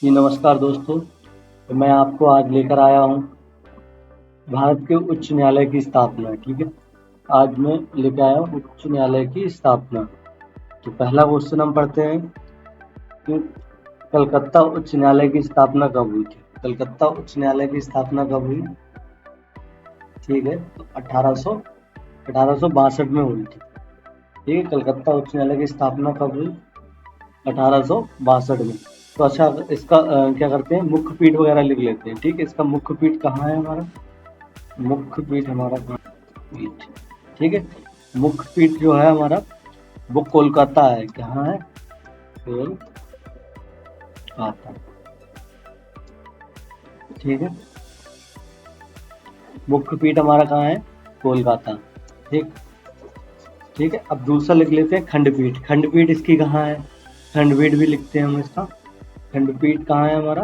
जी नमस्कार दोस्तों। तो मैं आपको आज लेकर आया हूँ भारत के उच्च न्यायालय की स्थापना। ठीक है, आज मैं लेकर आया हूँ उच्च न्यायालय की स्थापना। तो पहला क्वेश्चन हम पढ़ते हैं कि कलकत्ता उच्च न्यायालय की स्थापना कब हुई थी। कलकत्ता उच्च न्यायालय की स्थापना कब हुई? ठीक है, तो 1862 में हुई थी। ठीक है, कलकत्ता उच्च न्यायालय की स्थापना कब हुई? 1862 में। तो अच्छा, इसका क्या करते हैं, मुख्य पीठ वगैरह लिख लेते हैं। ठीक है, इसका मुख्य पीठ कहाँ है हमारा? मुख्य पीठ हमारा पीठ, ठीक है, मुख्य पीठ जो है हमारा वो कोलकाता है। कहाँ है? कोलकाता। ठीक है, मुख्य पीठ हमारा कहाँ है? कोलकाता। ठीक, ठीक है। अब दूसरा लिख लेते हैं खंडपीठ। खंडपीठ इसकी कहाँ है? खंडपीठ भी लिखते हैं हम इसका। खंडपीठ कहाँ है हमारा?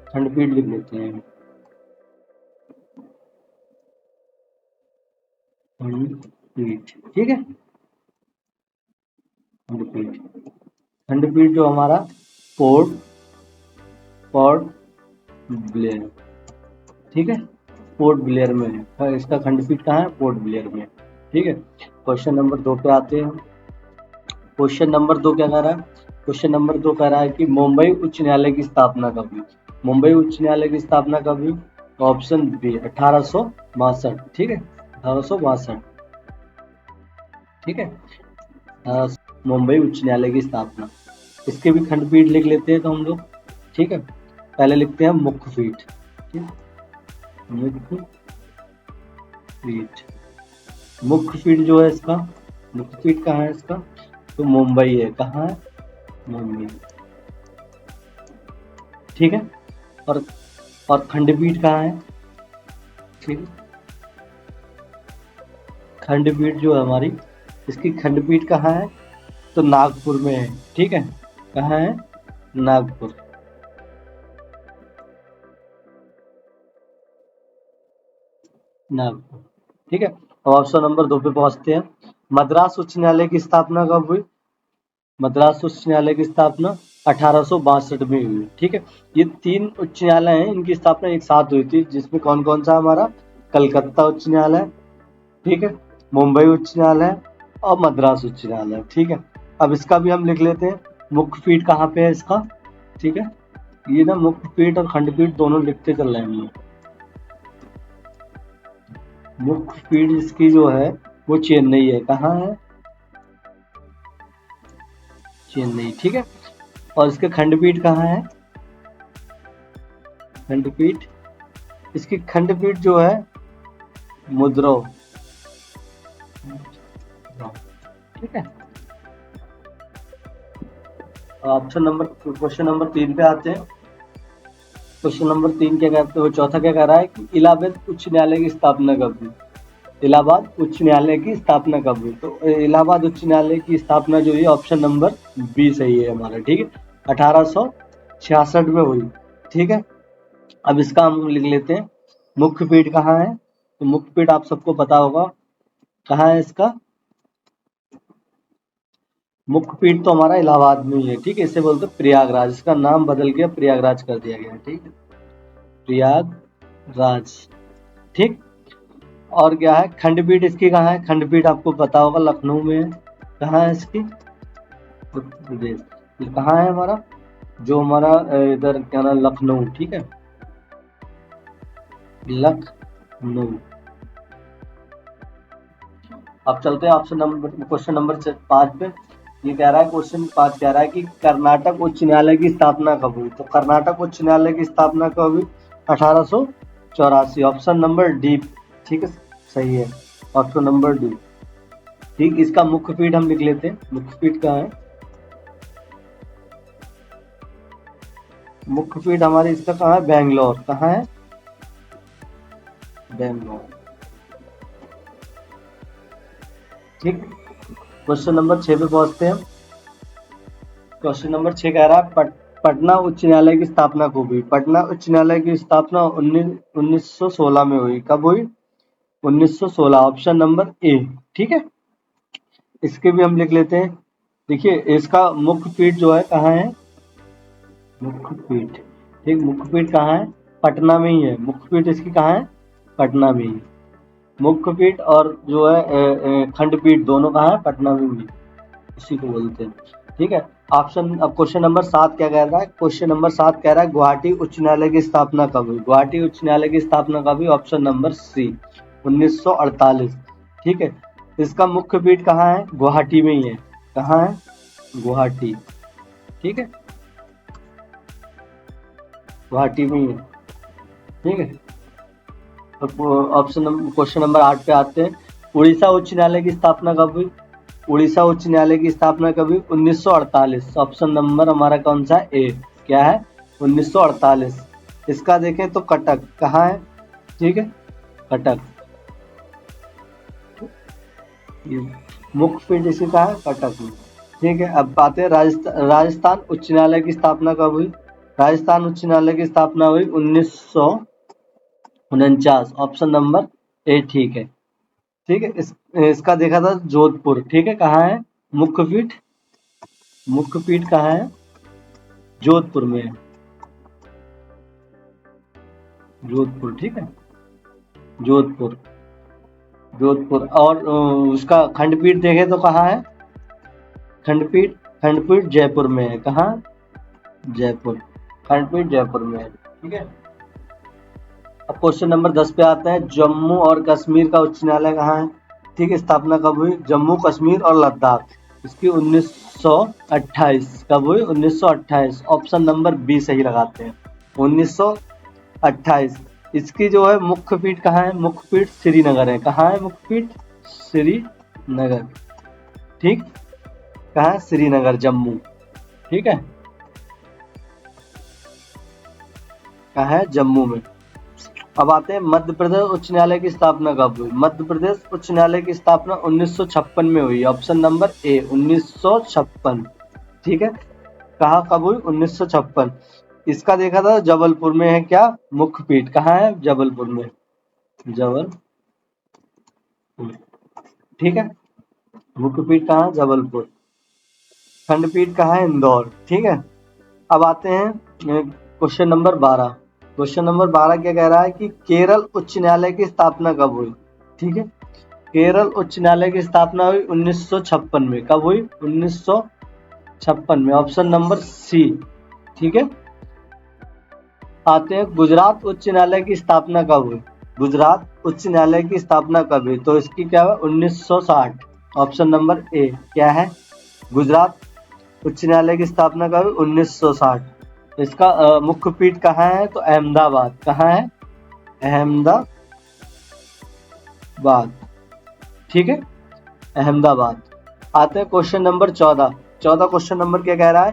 खंडपीठ लिख लेते हैं। खंडपीठ, ठीक है, खंडपीठ। खंडपीठ जो हमारा पोर्ट पोर्ट ब्लेयर, ठीक है, पोर्ट ब्लेयर में है। इसका खंडपीठ कहाँ है? पोर्ट ब्लेयर में। ठीक है, क्वेश्चन नंबर 2 पे आते हैं। क्वेश्चन नंबर 2 क्या कह रहा है? क्वेश्चन नंबर 2 कह रहा है कि मुंबई उच्च न्यायालय की स्थापना कब हुई? मुंबई उच्च न्यायालय की स्थापना कब हुई? Option B 1862। ठीक है, 1862। ठीक है, मुंबई उच्च न्यायालय की स्थापना। इसके भी खंडपीठ लिख लेते हैं तो हम लोग। ठीक है, पहले लिखते हैं मुख्य पीठ। ठीक, मुख्य पीठ। मुख्य पीठ जो है इसका, मुख्य पीठ कहाँ है इसका? तो मुंबई है। कहाँ है? मुंबई। ठीक है, और खंडपीठ कहाँ है? ठीक है, खंडपीठ जो है हमारी, इसकी खंडपीठ कहाँ है? तो नागपुर में है। ठीक है, कहाँ है? नागपुर। नागपुर, ठीक है। अब ऑप्शन नंबर 2 पे पहुंचते हैं। मद्रास उच्च न्यायालय की स्थापना कब हुई? मद्रास उच्च न्यायालय की स्थापना 1862 में हुई। ठीक है, ये 3 उच्च न्यायालय हैं, इनकी स्थापना एक साथ हुई थी, जिसमें कौन कौन सा हमारा? कलकत्ता उच्च न्यायालय, ठीक है, मुंबई उच्च न्यायालय और मद्रास उच्च न्यायालय। ठीक है, अब इसका भी हम लिख लेते हैं। मुख्य पीठ कहाँ पे है इसका? ठीक है, ये ना मुख्य पीठ और खंडपीठ दोनों लिखते चल रहे हैं हम लोग। मुख्य पीठ इसकी जो है वो चेन्नई है। कहाँ है? चेन्नई। ठीक है, और इसके खंडपीठ कहाँ है? खंडपीठ, इसकी खंडपीठ जो है मुद्रो। ठीक है, ऑप्शन नंबर क्वेश्चन नंबर 3 पे आते हैं। क्वेश्चन नंबर 3 क्या कहते हैं? चौथा क्या कह रहा है कि इलाहाबाद उच्च न्यायालय की स्थापना कब हुई? इलाहाबाद उच्च न्यायालय की स्थापना कब हुई? तो इलाहाबाद उच्च न्यायालय की स्थापना जो है ऑप्शन नंबर बी सही है हमारा। ठीक है, 1866 में हुई। ठीक है, अब इसका हम लिख लेते हैं। मुख्य पीठ कहाँ है? तो मुख्य पीठ आप सबको पता होगा कहाँ है इसका। मुख्य पीठ तो हमारा इलाहाबाद में ही है। ठीक है, इसे बोलते हैं प्रयागराज। इसका नाम बदल के प्रयागराज कर दिया गया। ठीक है, प्रयागराज। ठीक, और क्या है? खंडपीठ इसकी कहाँ है? खंडपीठ आपको पता होगा लखनऊ में है। कहाँ है इसकी? उत्तर प्रदेश। ये कहाँ है हमारा? जो हमारा इधर क्या नाम, लखनऊ। ठीक है, लखनऊ। अब चलते हैं ऑप्शन नंबर क्वेश्चन नंबर 5 पे। ये कह रहा है, क्वेश्चन 5 कह रहा है कि कर्नाटक उच्च न्यायालय की स्थापना कब हुई? तो कर्नाटक उच्च न्यायालय की स्थापना कब हुई? 1884। ऑप्शन नंबर डी, ठीक है, सही है, ऑप्शन नंबर डी। ठीक, इसका मुख्य पीठ हम लिख लेते हैं। मुख्य पीठ कहाँ है? मुख्य पीठ हमारे इसका कहाँ है? बैंगलोर। कहाँ है? बैंगलोर। ठीक, क्वेश्चन नंबर 6 पे पहुंचते हैं। क्वेश्चन नंबर 6 कह रहा है पटना उच्च न्यायालय की स्थापना कब हुई? पटना उच्च न्यायालय की स्थापना 1916 में हुई। कब हुई? 1916, ऑप्शन नंबर ए। ठीक है, इसके भी हम लिख लेते हैं। देखिए, इसका मुख्य पीठ जो है कहाँ है? मुख्य पीठ, ठीक, मुख्य पीठ कहाँ है? पटना में ही है, मुख्य पीठ इसकी कहाँ है? पटना में ही। मुख्य पीठ और जो है खंडपीठ दोनों कहाँ है? पटना में भी, उसी को बोलते हैं। ठीक है। ऑप्शन, अब क्वेश्चन नंबर 7 क्या कह रहा है? क्वेश्चन नंबर 7 कह रहा है गुवाहाटी उच्च न्यायालय की स्थापना कब हुई? गुवाहाटी उच्च न्यायालय की स्थापना कब हुई? Option number C, 1948। ठीक है। इसका मुख्य पीठ कहाँ है? गुवाहाटी में ही है। कहाँ है? गुवाहाटी। ठीक है, गुवाहाटी में ही है। ठीक है। ऑप्शन नंबर, क्वेश्चन नंबर 8 पे आते हैं। उड़ीसा उच्च न्यायालय की स्थापना कब हुई? उड़ीसा उच्च न्यायालय की स्थापना कब हुई? 1948। ऑप्शन नंबर हमारा कौन सा? ए। क्या है? 1948। इसका देखें तो कटक कहाँ है? ठीक है, कटक। ये मुख्य पीठ इसी का है, कटक में। ठीक है। अब बात है राजस्थान, राजस्थान उच्च न्यायालय की स्थापना कब हुई? राजस्थान उच्च न्यायालय की स्थापना हुई 1949। ऑप्शन नंबर ए ठीक है। ठीक है। इसका देखा था जोधपुर। ठीक है, कहाँ है मुख्य पीठ? मुख्य पीठ कहाँ है? जोधपुर में है। जोधपुर, ठीक है, जोधपुर। जोधपुर और उसका खंडपीठ देखें तो कहाँ है? खंडपीठ, खंडपीठ जयपुर में है। कहाँ? जयपुर। खंडपीठ जयपुर में है। ठीक है। अब क्वेश्चन नंबर 10 पे आते हैं। जम्मू और कश्मीर का उच्च न्यायालय कहाँ है? ठीक है, स्थापना कब हुई? जम्मू कश्मीर और लद्दाख, इसकी 1928। कब हुई? 1928। ऑप्शन नंबर बी सही लगाते हैं, 1928। इसकी जो है मुख्य पीठ कहाँ है? मुख्य पीठ श्रीनगर है। कहाँ है मुख्य पीठ? श्रीनगर। ठीक, कहाँ है? श्रीनगर, जम्मू। ठीक है, कहाँ है? जम्मू में। अब आते हैं मध्य प्रदेश उच्च न्यायालय की स्थापना कब हुई? मध्य प्रदेश उच्च न्यायालय की स्थापना 1956 में हुई। Option number A, 1956। ठीक है, कहाँ कब हुई? 1956। इसका देखा था जबलपुर में है। क्या मुख्य पीठ कहाँ है? जबलपुर में। जबलपुर, ठीक है, मुख्य पीठ कहाँ है? जबलपुर। खंडपीठ कहाँ है? इंदौर। ठीक है। अब आते हैं क्वेश्चन नंबर 12। क्वेश्चन नंबर 12 क्या कह रहा है कि केरल उच्च न्यायालय की स्थापना कब हुई? ठीक है, केरल उच्च न्यायालय की स्थापना हुई 1956 में। कब हुई? 1956 में। Option number C. ठीक है। आते हैं गुजरात उच्च न्यायालय की स्थापना कब हुई? गुजरात उच्च न्यायालय की स्थापना कब हुई? तो इसकी क्या है? 1960। ऑप्शन नंबर ए क्या है? गुजरात उच्च न्यायालय की स्थापना कब हुई? 1960। इसका मुख्य पीठ कहाँ है? तो अहमदाबाद। कहाँ है? अहमदाबाद। ठीक है, अहमदाबाद। आते हैं क्वेश्चन नंबर 14। 14 क्वेश्चन नंबर क्या कह रहा है?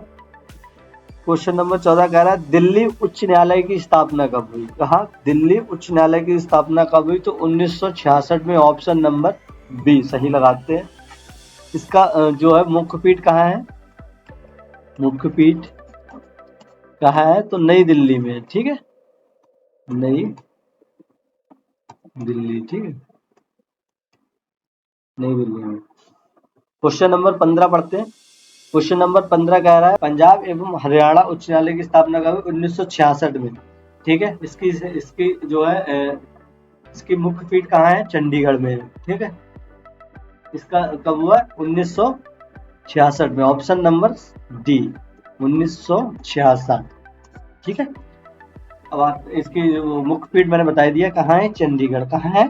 क्वेश्चन नंबर 14 कह रहा है दिल्ली उच्च न्यायालय की स्थापना कब हुई? कहा? दिल्ली उच्च न्यायालय की स्थापना कब हुई? तो 1966 में। ऑप्शन नंबर बी सही लगाते हैं। इसका जो है मुख्य पीठ कहाँ है? मुख्य पीठ कहाँ है? तो नई दिल्ली में। ठीक है, नई दिल्ली। ठीक है, नई दिल्ली में। क्वेश्चन नंबर 15 पढ़ते हैं। क्वेश्चन नंबर 15 कह रहा है पंजाब एवं हरियाणा उच्च न्यायालय की स्थापना कब हुई? 1966 में। ठीक है, इसकी इसकी जो है इसकी मुख्य पीठ कहाँ है? चंडीगढ़ में। ठीक है, इसका कब हुआ? 1966 में। Option number D, 1966। ठीक है। अब आप इसकी जो मुख्य पीठ मैंने बता दिया कहाँ है? चंडीगढ़। कहाँ है?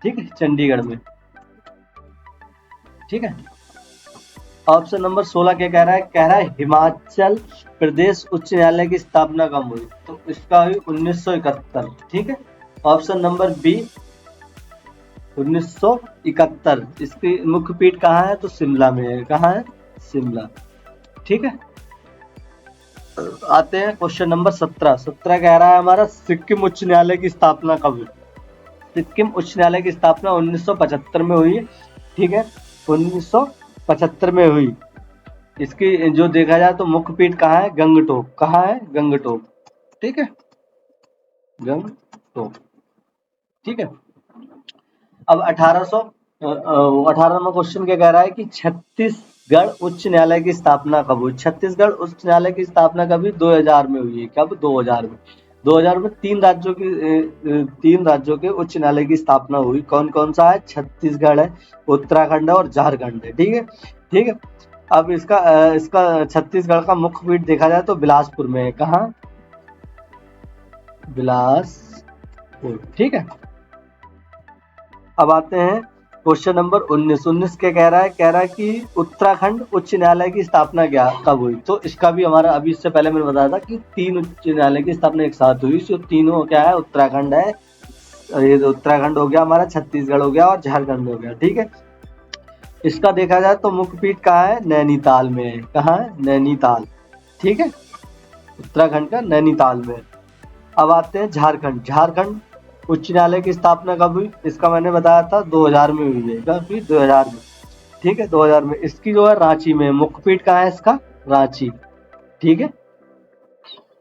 ठीक है, चंडीगढ़ में। ठीक है। ऑप्शन नंबर 16 क्या कह रहा है? कह रहा है हिमाचल प्रदेश उच्च न्यायालय की स्थापना कब हुई? तो इसका हुई 1971। ठीक है, ऑप्शन नंबर बी, 1971। इसकी मुख्य पीठ कहाँ है? तो शिमला में है। कहाँ है? शिमला। ठीक है। आते हैं क्वेश्चन नंबर 17। 17 कह रहा है हमारा सिक्किम उच्च न्यायालय की स्थापना कब हुई? सिक्किम उच्च न्यायालय की स्थापना 1975 में हुई। ठीक है, 1975 में हुई। इसकी जो देखा जाए तो मुख्य पीठ कहाँ है? गंगटोक। कहाँ है? गंगटोक। ठीक है, गंगटोक। ठीक है। अब 1800 18वां क्वेश्चन क्या कह रहा है कि उच्च न्यायालय की स्थापना कब हुई? छत्तीसगढ़ उच्च न्यायालय की स्थापना कभी 2000 में हुई है। कब? 2000 में। 2000 में तीन राज्यों के उच्च न्यायालय की स्थापना हुई। कौन कौन सा है? छत्तीसगढ़ है, उत्तराखंड है और झारखंड है। ठीक है, ठीक है। अब इसका छत्तीसगढ़ का मुख्य पीठ देखा जाए तो बिलासपुर में है। कहाँ? बिलासपुर। ठीक है। अब आते हैं क्वेश्चन नंबर 19। 19 क्या कह रहा है? कह रहा है कि उत्तराखंड उच्च न्यायालय की स्थापना क्या कब हुई? तो इसका भी हमारा अभी इससे पहले मैंने बताया था कि 3 उच्च न्यायालय की स्थापना एक साथ हुई। जो तीनों क्या है? उत्तराखंड है, ये तो उत्तराखंड हो गया हमारा, छत्तीसगढ़ हो गया और झारखंड हो गया। ठीक है। इसका देखा जाए तो मुख्य पीठ कहाँ है? नैनीताल में है। कहाँ है? नैनीताल। ठीक है, उत्तराखंड का नैनीताल में है। अब आते हैं झारखंड। झारखंड उच्च न्यायालय की स्थापना कब हुई? इसका मैंने बताया था 2000 में हुई है। कब हुई? 2000 में। ठीक है, 2000 में। इसकी जो है रांची में, मुख्य पीठ कहाँ है इसका? रांची। ठीक है।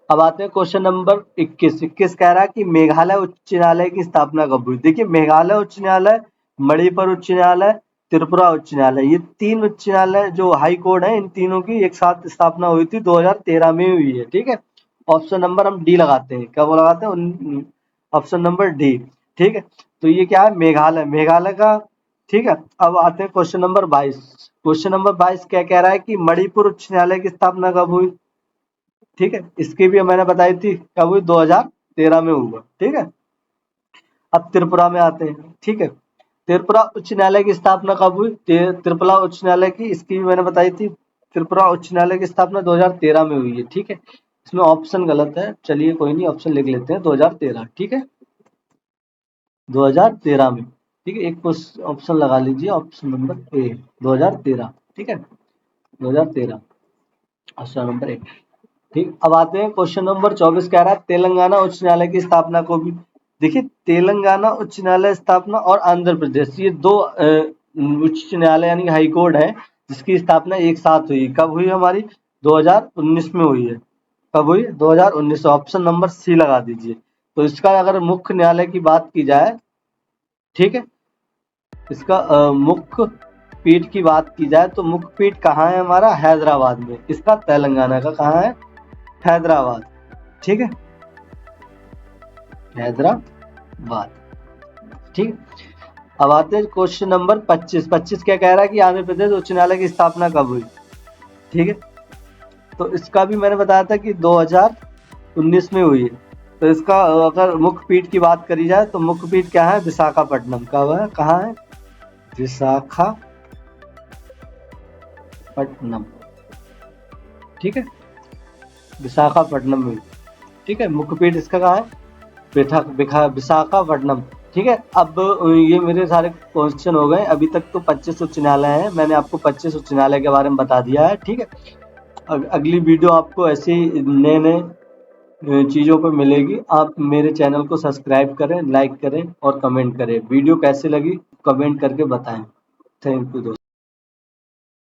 अब आते हैं क्वेश्चन नंबर 21। 21 कह रहा है कि मेघालय उच्च न्यायालय की स्थापना कब हुई? देखिए, मेघालय उच्च न्यायालय, मणिपुर उच्च न्यायालय, त्रिपुरा उच्च न्यायालय, ये 3 उच्च न्यायालय जो हाई कोर्ट है, इन तीनों की एक साथ स्थापना हुई थी, 2013 में हुई है। ठीक है। ऑप्शन नंबर हम डी लगाते हैं। क्या वो लगाते हैं? Option number D. ठीक है। तो ये क्या है? मेघालय, मेघालय का। ठीक है। अब आते हैं क्वेश्चन नंबर 22। क्वेश्चन नंबर 22 क्या कह रहा है कि मणिपुर उच्च न्यायालय की स्थापना कब हुई? ठीक है, इसकी भी मैंने बताई थी, कब हुई? 2013 में हुआ। ठीक है। अब त्रिपुरा में आते हैं। ठीक है, त्रिपुरा उच्च न्यायालय की स्थापना कब हुई? त्रिपुरा उच्च न्यायालय की, इसकी भी मैंने बताई थी, त्रिपुरा उच्च न्यायालय की स्थापना 2013 में हुई है। ठीक है, इसमें ऑप्शन गलत है, चलिए कोई नहीं, ऑप्शन लिख लेते हैं 2013। ठीक है, 2013 में। ठीक है, एक ऑप्शन लगा लीजिए, ऑप्शन नंबर ए, 2013। ठीक है, 2013 ऑप्शन नंबर ए। ठीक, अब आते हैं क्वेश्चन नंबर 24। कह रहा है तेलंगाना उच्च न्यायालय की स्थापना को भी। देखिए, तेलंगाना उच्च न्यायालय स्थापना और आंध्र प्रदेश, ये दो उच्च न्यायालय यानी हाई कोर्ट है, जिसकी स्थापना एक साथ हुई। कब हुई हमारी? 2019 में हुई है। कब हुई? 2019। ऑप्शन नंबर सी लगा दीजिए। तो इसका अगर मुख्य न्यायालय की बात की जाए, ठीक है, इसका मुख्य पीठ की बात की जाए तो मुख्य पीठ कहाँ है हमारा? हैदराबाद में। इसका तेलंगाना का कहाँ है? हैदराबाद। ठीक है, हैदराबाद। ठीक। अब आते हैं क्वेश्चन नंबर 25। 25 क्या कह रहा है कि आंध्र प्रदेश उच्च न्यायालय की स्थापना कब हुई? ठीक है, तो इसका भी मैंने बताया था कि 2019 में हुई है। तो इसका अगर मुख्य पीठ की बात करी जाए तो मुख्य पीठ क्या है? विशाखापट्टनम। कब है? कहाँ है? विशाखापट्टनम। ठीक है, विशाखापट्टनम में। ठीक है, मुख्य पीठ इसका कहाँ है? विशाखापट्टनम। ठीक है। अब ये मेरे सारे क्वेश्चन हो गए। अभी तक तो 25 उच्च न्यायालय है, मैंने आपको 25 उच्च न्यायालय के बारे में बता दिया है। ठीक है, अगली वीडियो आपको ऐसे ही नए नए चीज़ों पर मिलेगी। आप मेरे चैनल को सब्सक्राइब करें, लाइक करें और कमेंट करें। वीडियो कैसे लगी कमेंट करके बताएं। थैंक यू दोस्तों।